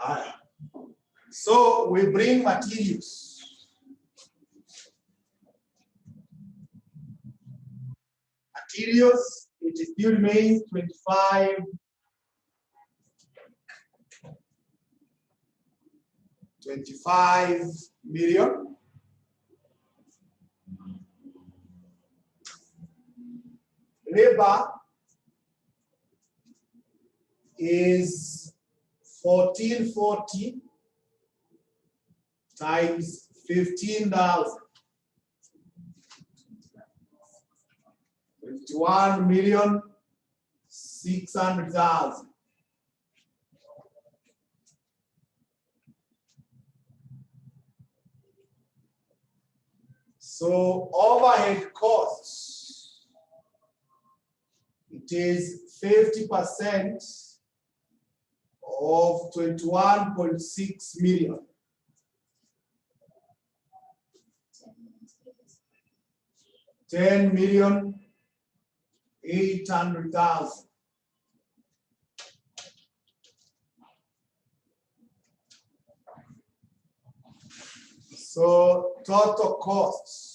Alright. So we bring materials. Materials, it still remains 25 million. Labor is 1440 times 15,000. 21,600,000. So overhead costs, it is 50% of 21.6 million. 10,800,000. So total costs,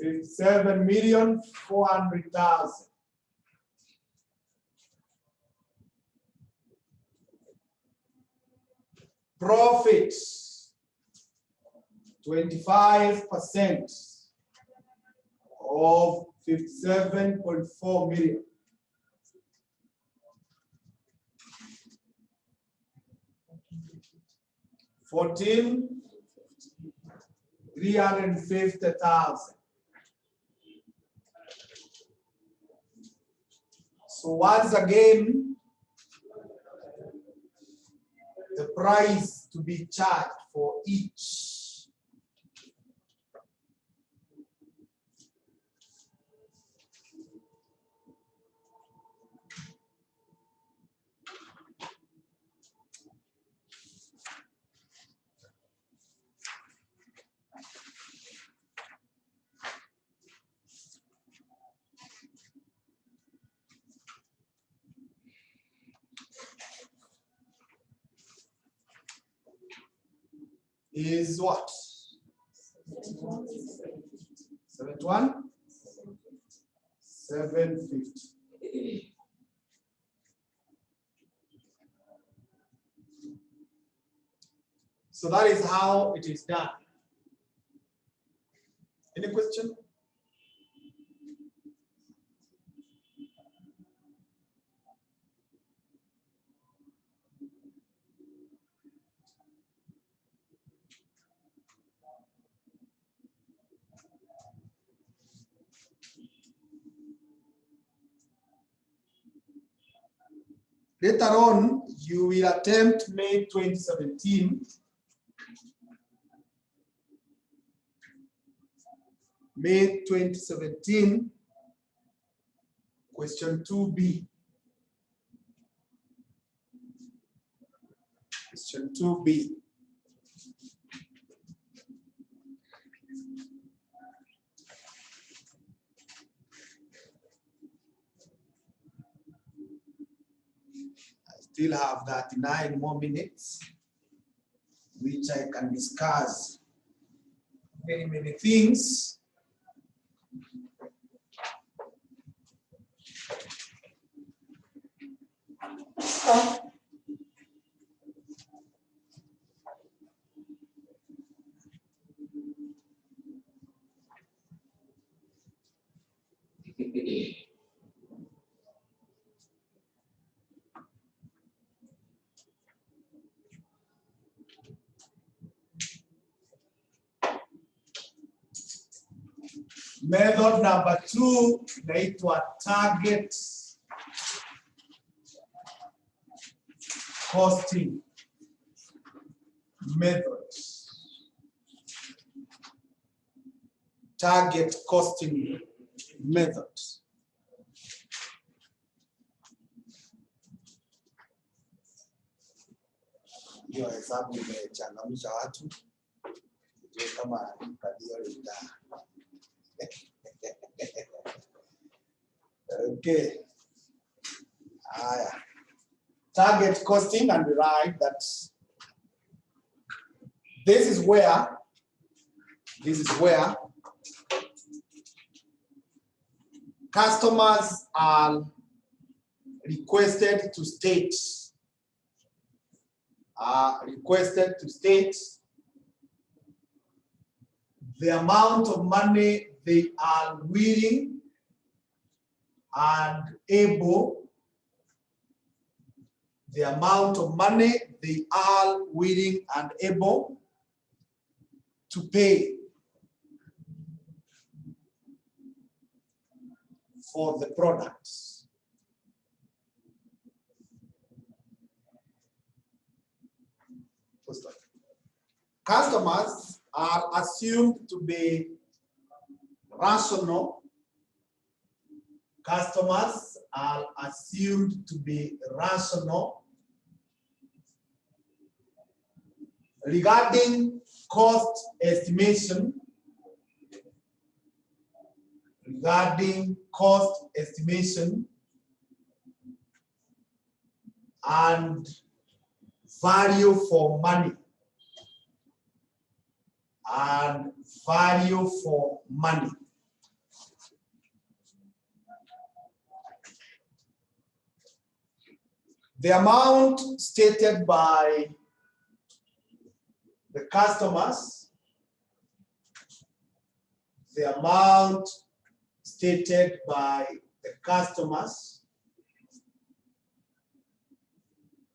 $57,400,000. Profit, 25% of 57.4 million. $14,350,000. So once again, the price to be charged for each is what? 71? 750. So that is how it is done. Any question? Later on, you will attempt May 2017. May 2017, question 2B. Question 2B. Still have 39 more minutes, which I can discuss many things. Method number 2 inaitwa target costing method. Target costing method. Hiyo hesabu imechangamsha watu. Sijui kama kadio lita. Okay. Target costing, and we write that this is where customers are requested to state the amount of money they are willing and able, the amount of money they are willing and able to pay for the products. Customers are assumed to be rational. Customers are assumed to be rational regarding cost estimation, and value for money. The amount stated by the customers,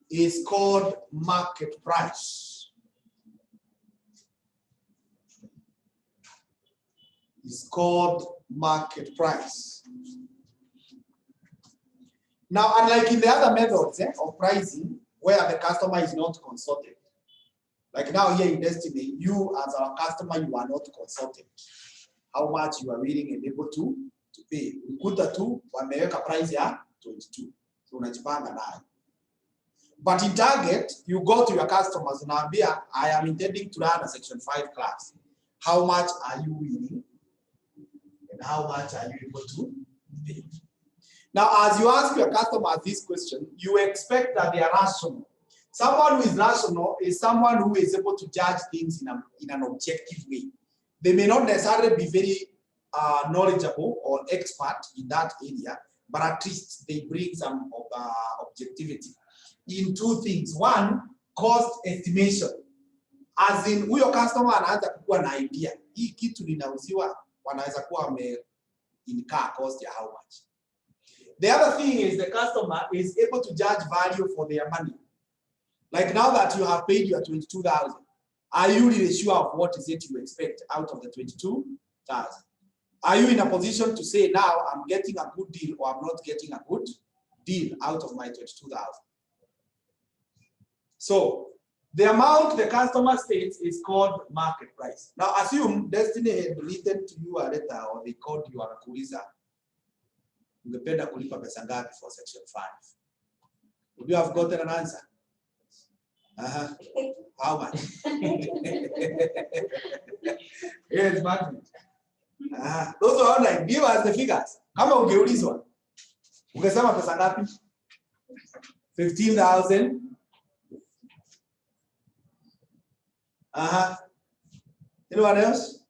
is called market price. Now, unlike in the other methods of pricing, where the customer is not consulted, like now here in Destiny, you as our customer, you are not consulted how much you are willing and able to pay. Ukuta tu wameweka price ya 22, so unajipanga nayo. But in Target, you go to your customers and unaambia, I am intending to run a Section 5 class. How much are you willing and how much are you able to pay? Now, as you ask your customer this question, you expect that they are rational. Someone who is rational is someone who is able to judge things in an objective way. They may not necessarily be very knowledgeable or expert in that area, but at least they bring some objectivity in two things. One, cost estimation. As in, huyo customer anaanza kuwa na idea. Hii kitu ninauziwa, wanaweza kuwa incur cost ya how much. The other thing is the customer is able to judge value for their money. Like now that you have paid your 22,000, are you really sure of what is it you expect out of the 22,000? Are you in a position to say now I'm getting a good deal or I'm not getting a good deal out of my 22,000? So the amount the customer states is called market price. Now assume Destiny had written to you a letter or they called you anakuuliza ungependa kulipa pesa ngapi for Section 5? Would you have gotten an answer? How much? Yes, Martin. Those are online. Give us the figures. Kama ungeulizwa, ungesema pesa ngapi? 15,000. Anyone else?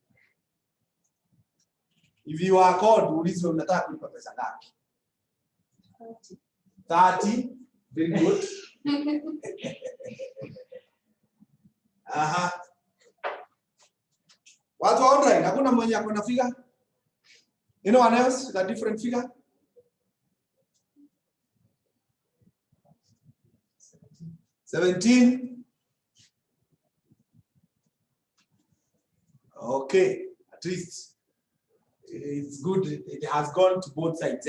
If you are called, ulizwe unataka kulipa pesa ngapi? 30. Very good. Watu online, hakuna mwenye akona figure? Anyone else with a different figure? 17. Okay, at least it's good. It has gone to both sides.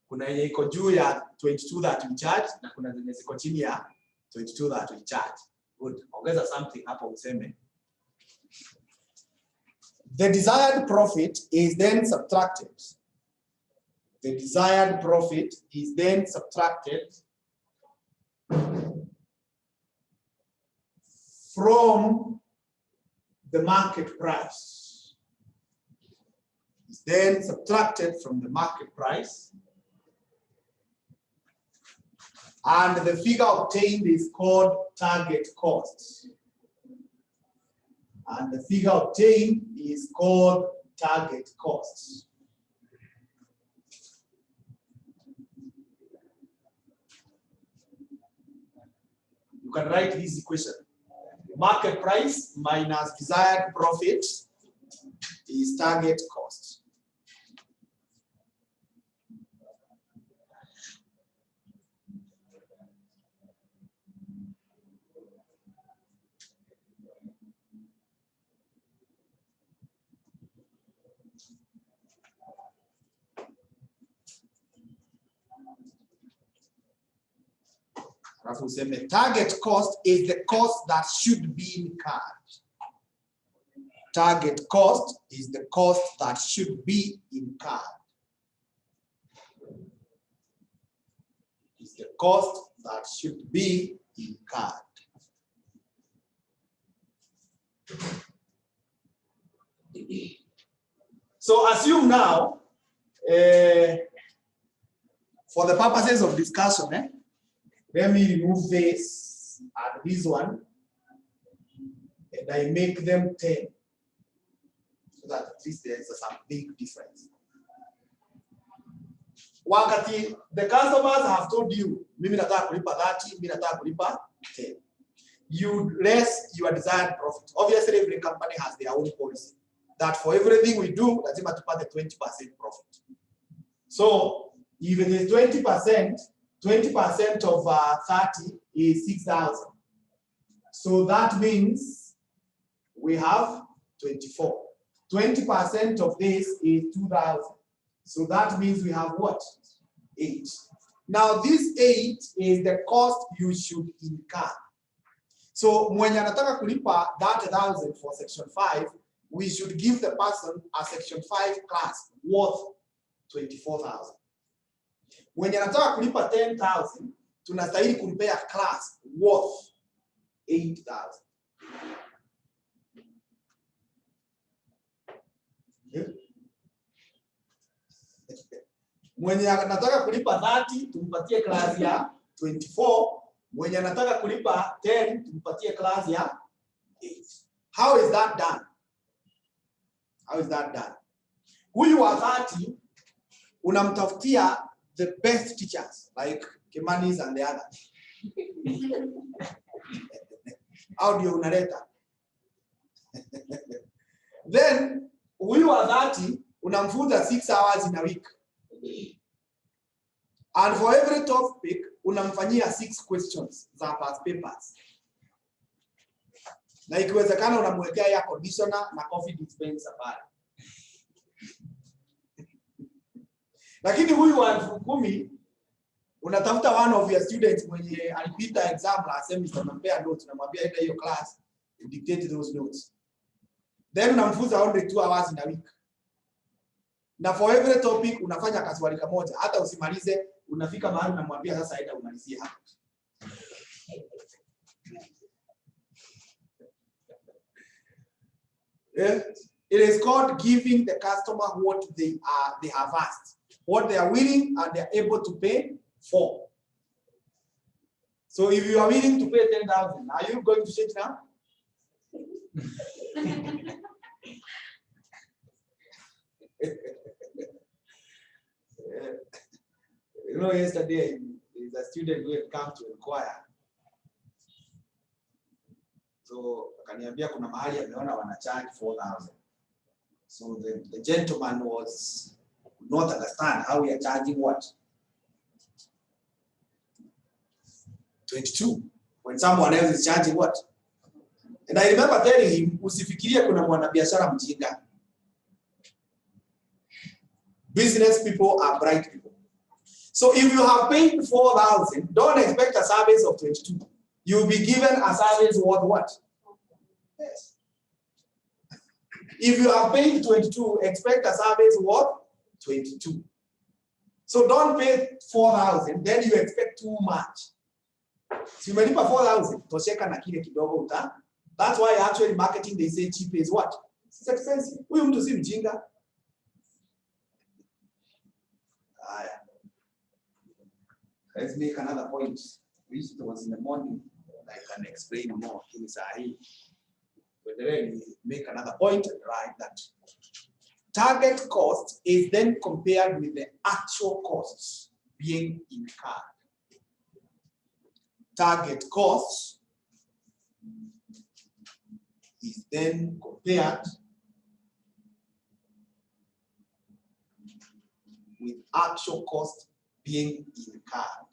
Kuna yenye iko juu ya 22 that we charge na kuna zenye ziko chini ya 22 that we charge. Good. Ongeza something hapo useme. The desired profit is then subtracted. The desired profit is then subtracted from the market price. Is then subtracted from the market price. And the figure obtained is called target cost. And the figure obtained is called target cost. You can write this equation. Market price minus desired profit is target cost. Target cost is the cost that should be incurred. Target cost is the cost that should be incurred. Is the cost that should be incurred. So assume now, for the purposes of discussion, let me remove this and this one, and I make them 10, so that at least there's some big difference. Wakati the customers have told you, mimi nataka kulipa 30, mimi nataka kulipa 10. You less your desired profit. Obviously, every company has their own policy that for everything we do, lazima tupate 20% profit. So if it is 20%, 20% of 30 is 6,000. So that means we have 24. 20% of this is 2,000. So that means we have what? 8. Now this 8 is the cost you should incur. So mwenye anataka kulipa that 1,000 for section 5, we should give the person a section 5 class worth 24,000. When anataka kulipa 10,000, tunastahili kumpea class worth 8,000. Mwenye anataka kulipa 30, tumpatie class ya 24. Mwenye anataka kulipa 10, tumpatie class ya 8. How is that done? How is that done? Huyu wa 30 unamtafutia the best teachers like Kimanis and the others. How do you unaleta? Then huyu wa 30 unamfunza 6 hours in a week. And for every topic unamfanyia 6 questions za past papers. Na ikiwezekana unamwekea air conditioner na coffee dispenser pale. Lakini huyu wa 10,000 unatafuta one of your students mwenye alipita exam last semester, unampea notes, unamwambia enda hiyo class, you dictate those notes. Then unamfunza only 2 hours in a week. Na for every topic unafanya kaswali kamoja, hata usimalize, unafika mahali unamwambia sasa enda umalizie hapo. It is called giving the customer what they have asked, what they are willing and they are able to pay for. So if you are willing to pay 10,000, are you going to change now? You know, yesterday a student who had come to inquire. So akaniambia kuna mahali ameona wana charge 4,000. So the gentleman was not understand how we are charging what? 22. When someone else is charging what? And I remember telling him, usifikirie kuna mwanabiashara mjinga. Business people are bright people. So if you have paid 4,000, don't expect a service of 22. You'll be given a service worth what? Yes. If you have paid 22, expect a service worth 22. So don't pay 4,000, then you expect too much. Si umelipa 4,000, tosheka na kile kidogo That's why actually marketing they say cheap is what? It's expensive. Huyu mtu si mjinga. Let's make another point. Which it was in the morning. I can explain more. But then make another point, right? That target cost is then compared with the actual costs being incurred. Target cost is then compared with actual cost being incurred.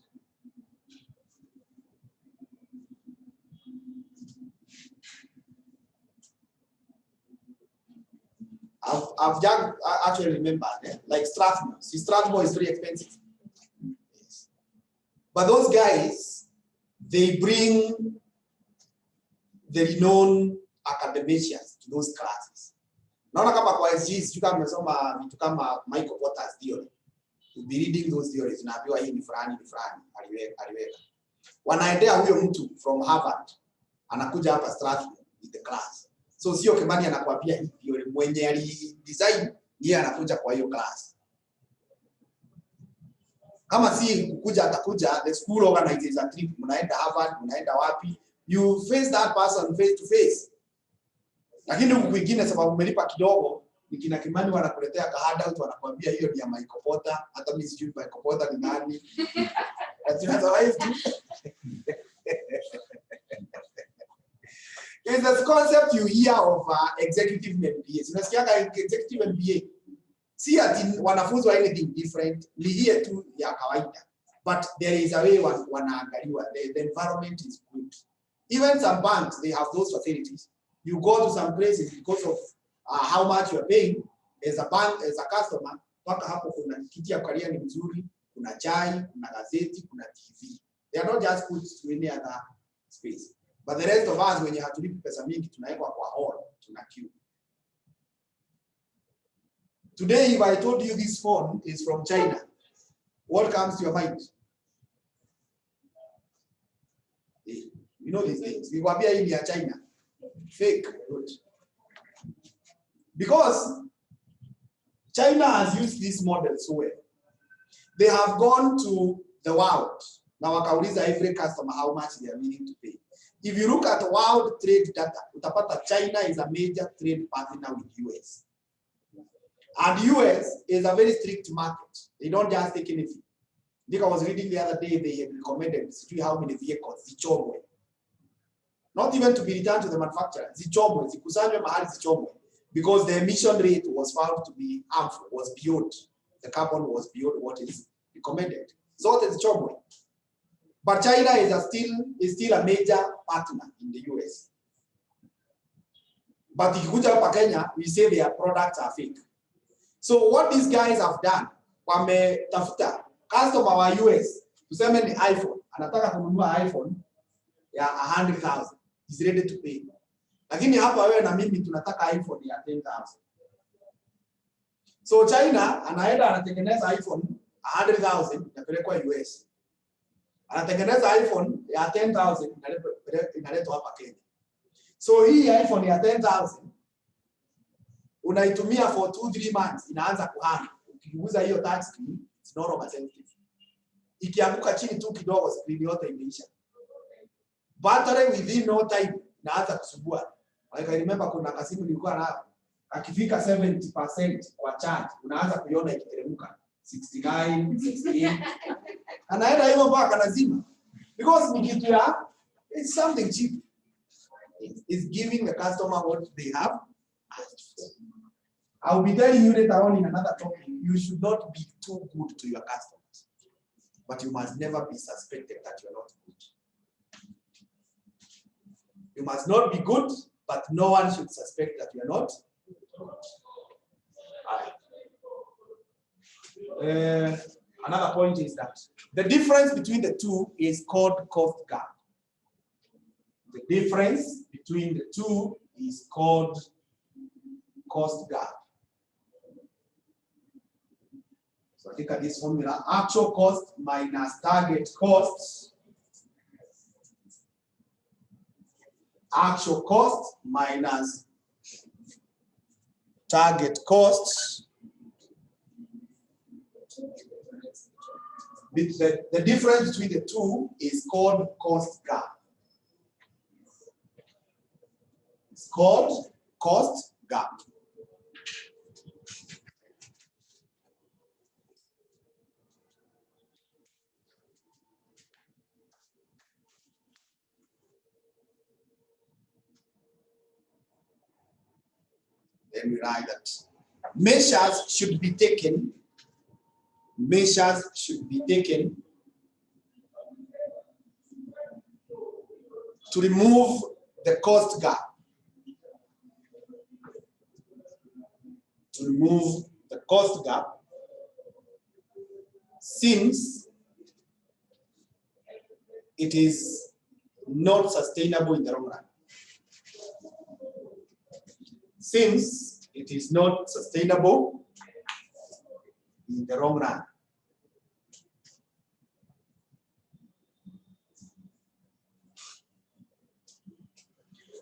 I've just actually remembered, like Strathmore. See, Strathmore is very expensive. Yes. But those guys, they bring the renowned academicians to those classes. Naona kama kwa SGs, you kama umesoma vitu kama Michael Porter's theory. You'll be reading those theories, unaambiwa hii ni fulani, aliweka. Wanaendea huyo mtu from Harvard, anakuja hapa Strathmore with the class. So sio Kimani anakuambia hii theory, mwenye ali design yeye anakuja kwa hiyo class. Kama si kukuja atakuja, the school organizes a trip, mnaenda Harvard, mnaenda wapi, you face that person face to face. Lakini huku kwingine sababu umelipa kidogo, nikina Kimani wanakuletea ka handout wanakuambia hiyo ni ya Michael Porter, hata mimi sijui Michael Porter ni nani. It's the concept you hear of executive MBAs. Unasikianga executive MBA. See ati wanafunzi wa anything different, ni hiyo tu ya kawaida. But there is a way wanaangaliwa. The environment is good. Even some banks, they have those facilities. You go to some places because of how much you are paying as a bank, as a customer, paka hapo kuna kiti ya kukalia ni mzuri, kuna chai, kuna gazeti, kuna TV. They are not just put to any other space. But the rest of us, when you have to live pesa mingi, tunawekwa kwa hall, tuna queue. Today, if I told you this phone is from China, what comes to your mind? You know these things. We were in China. Fake. Good. Because China has used this model so well. They have gone to the world. Now, wakauliza every customer how much they are willing to pay. If you look at world trade data, utapata China is a major trade partner with US. And US is a very strict market. They don't just take anything. I think I was reading the other day, they had recommended how many vehicles, zichomwe. Not even to be returned to the manufacturer, zichomwe, zikusanywe mahali zichomwe. Because the emission rate was found to be harmful, was beyond, the carbon was beyond what is recommended. So it's zichomwe. But China is still a major partner in the US. But ikikuja hapa Kenya, we say their products are fake. So what these guys have done, wametafuta customer wa US, tuseme ni iPhone, anataka kununua iPhone ya 100,000, is ready to pay. Lakini hapa wewe na mimi tunataka iPhone ya 10,000. So China anaenda anatengeneza iPhone 100,000 inapelekwa US. Anatengeneza iPhone ya 10,000 inaletwa hapa Kenya. So hii iPhone ya 10,000 unaitumia for 2-3 months inaanza kuhang. Ukiguza hiyo touch screen, it's no longer sensitive. Ikianguka chini tu kidogo screen yote imeisha. Battery within no time inaanza kusumbua. Like I remember kuna kasimu nilikuwa na akifika 70% kwa charge unaanza kuiona ikiteremka 69, 68. Anaenda hivyo mpaka lazima. Because ni kitu ya it's something cheap. It's giving the customer what they have asked for. I'll be telling you later on in another topic, you should not be too good to your customers. But you must never be suspected that you're not good. You must not be good, but no one should suspect that you're not good. Another point is that the difference between the two is called cost gap. The difference between the two is called cost gap. So I think at this formula, actual cost minus target costs actual cost minus target cost. The difference between the two is called cost gap. It's called cost gap. Then we write that measures should be taken. Measures should be taken to remove the cost gap. To remove the cost gap, since it is not sustainable in the long run. Since it is not sustainable in the long run.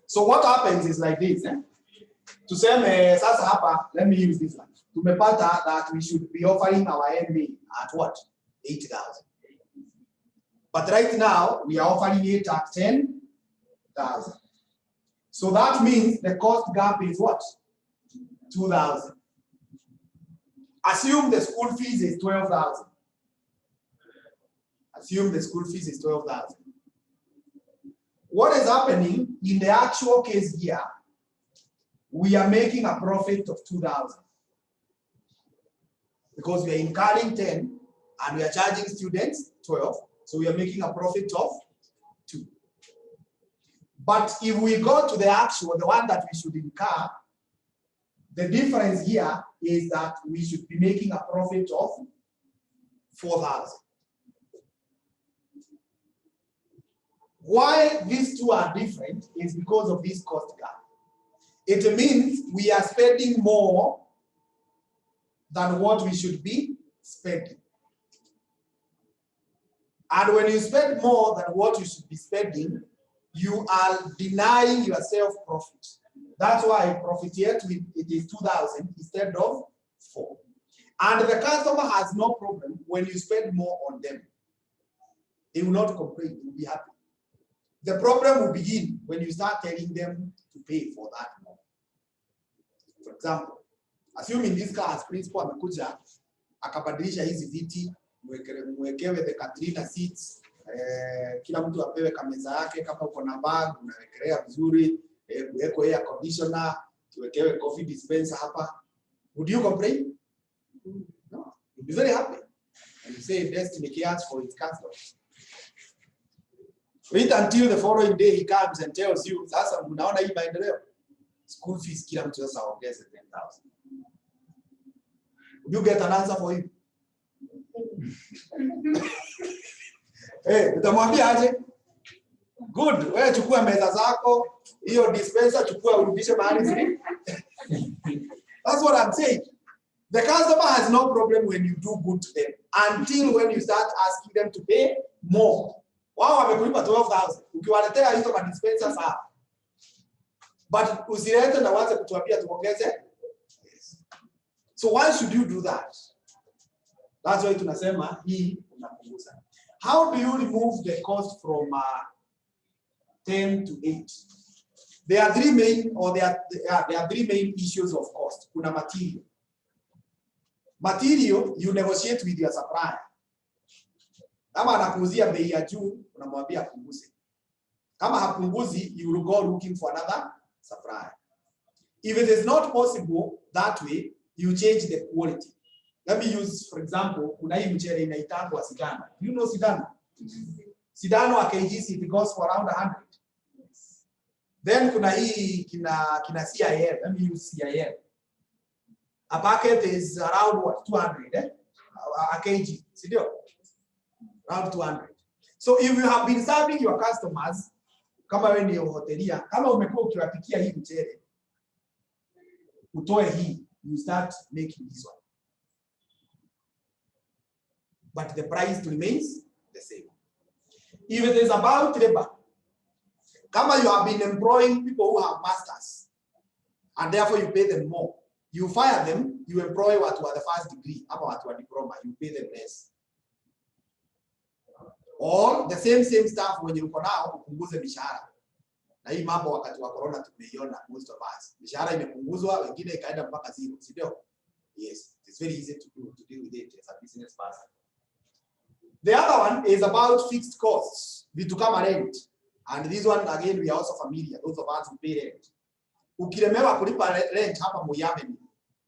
So what happens is like this. To say, sasa hapa, let me use this one. Tumepata that we should be offering our MA at what? 8,000. But right now, we are offering it at 10,000. So that means the cost gap is what? 2,000. Assume the school fees is 12,000. Assume the school fees is 12,000. What is happening in the actual case here? We are making a profit of 2,000 because we are incurring 10 and we are charging students 12. So we are making a profit of 2. But if we go to the actual, the one that we should incur, the difference here is that we should be making a profit of 4,000. Why these two are different is because of this cost gap. It means we are spending more than what we should be spending. And when you spend more than what you should be spending, you are denying yourself profit. That's why profit yet it is 2,000 instead of 4. And the customer has no problem when you spend more on them. He will not complain, he will be happy. The problem will begin when you start telling them to pay for that more. For example, assuming this car has principal amekuja akabadilisha hizi viti, mwekewe the Katrina seats, kila mtu apewe kameza yake, kama uko na bag unawekelea vizuri, uweko air conditioner, tuwekewe coffee dispenser hapa. Would you complain? No. You'll be very happy. And you say Destiny cares for its customers. Wait until the following day he comes and tells you, sasa mnaona hii maendeleo. School fees kila mtu sasa ongeze 10,000. Would you get an answer for him? Utamwambia aje? Good, wewe chukua meza zako, hiyo dispenser chukua urudishe mahali zili. That's what I'm saying. The customer has no problem when you do good to them until when you start asking them to pay more. Wao wamekulipa 12,000. Ukiwaletea hizo ma dispensers sawa. But usilete na waanze kutuambia tuongeze. So why should you do that? That's why tunasema hii unapunguza. How do you remove the cost from 10 to 8? There are three main issues of cost. Kuna material. Material you negotiate with your supplier. Kama anakuuzia bei ya juu, unamwambia apunguze. Kama hapunguzi, you will go looking for another supplier. If it is not possible that way, you change the quality. Let me use, for example, kuna hii mchele inaitangwa Sidano. You know Sidano? Sidano a kg it goes for around 100. Then kuna hii kina CIL. Let me use CIL. A packet is around what? 200, a kg. Sidio? Around 200. So if you have been serving your customers, kama wewe ni hotelia, kama umekuwa ukiwapikia hii mchele, utoe hii, you start making this one. But the price remains the same. If it is about labor, Kama you have been employing people who have masters, and therefore you pay them more. You fire them, you employ what were the first degree, ama what were diploma, you pay them less. Or the same staff when you uko nao upunguze mishahara. Na hii mambo wakati wa corona tumeiona most of us. Mishahara imepunguzwa, wengine ikaenda mpaka zero, si ndio? Yes, it's very easy to deal with it as a business person. The other one is about fixed costs, vitu kama rent. And this one again we are also familiar, those of us who pay rent. Ukilemewa kulipa rent hapa Moi Avenue,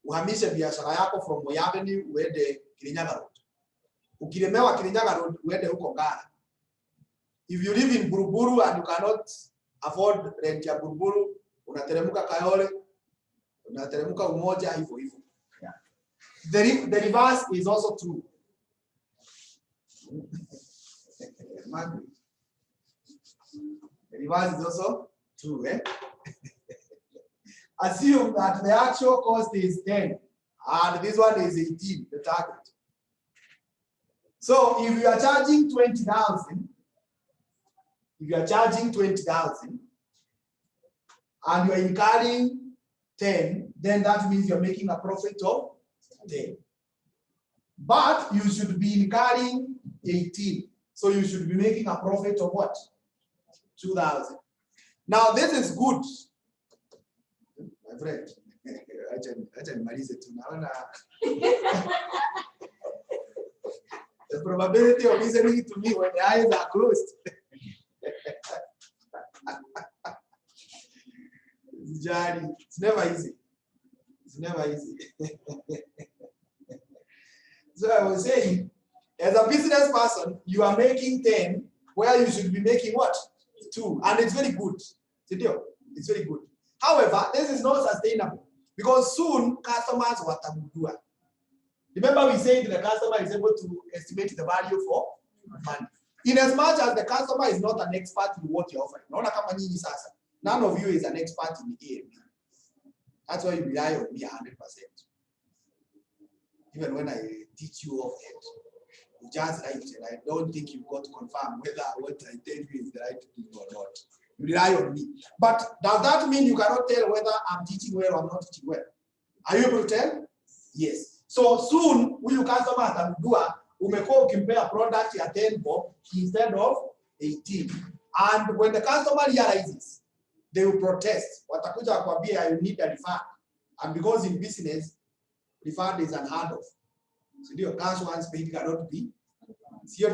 uhamishe biashara yako from Moi Avenue uende Kirinyaga Road. Ukilemewa Kirinyaga Road uende huko Ngara. If you live in Buruburu and you cannot afford rent ya Buruburu, unateremka Kayole, unateremka Umoja, hivyo hivyo. The reverse is also true. The reverse is also true, eh? Assume that the actual cost is 10 and this one is 18, the target. So if you are charging 20,000, and you are incurring 10, then that means you're making a profit of 10. But you should be incurring 18. So you should be making a profit of what? 2,000. Now this is good. My friend, the probability of listening to me when the eyes are closed. It's never easy. It's never easy. So I was saying, as a business person, you are making 10 where you should be making what? 2. And it's very good. It's very good. However, this is not sustainable because soon customers watagundua. Remember we said the customer is able to estimate the value for money. In as much as the customer is not an expert in what you're offering. None of you is an expert in the A&B. That's why you rely on me 100%. Even when I teach you off head, you just write it. I don't think you've got to confirm whether what I tell you is the right thing or not. You rely on me. But does that mean you cannot tell whether I'm teaching well or I'm not teaching well? Are you able to tell? Yes. So soon, huyu customer atagundua umekuwa ukimpea product ya 10 bob instead of 18. And when the customer realizes, they will protest. Watakuja wakwambia you need a refund. And because in business, refund is unheard of. So your cash once paid cannot be. So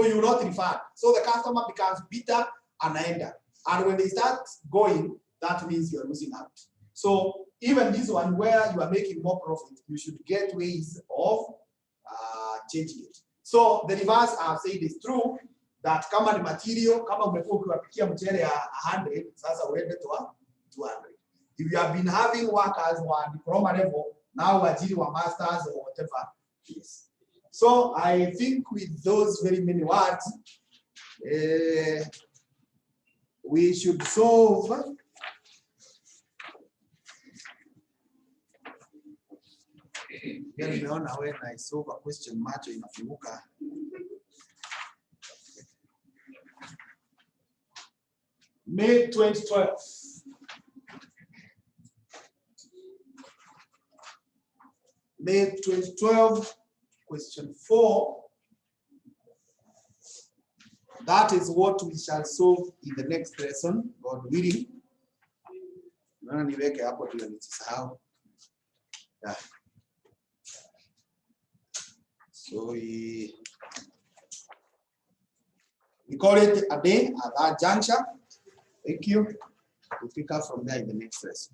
you will not refund. So the customer becomes bitter and angry. And when they start going, that means you are losing out. So even this one where you are making more profit, you should get ways of changing it. So the reverse I've said is true, that kama ni material, kama umekuwa ukiwapikia mchele ya 100, sasa uende to 200. If you have been having workers who are diploma level, now wajiri wa masters or whatever, yes. So I think with those very many words, we should solve when I solve a question macho inafunguka. May 2012. May 2012, question 4. That is what we shall solve in the next lesson, God willing. Yeah. So we call it a day at that juncture. Thank you. We'll pick up from there in the next lesson.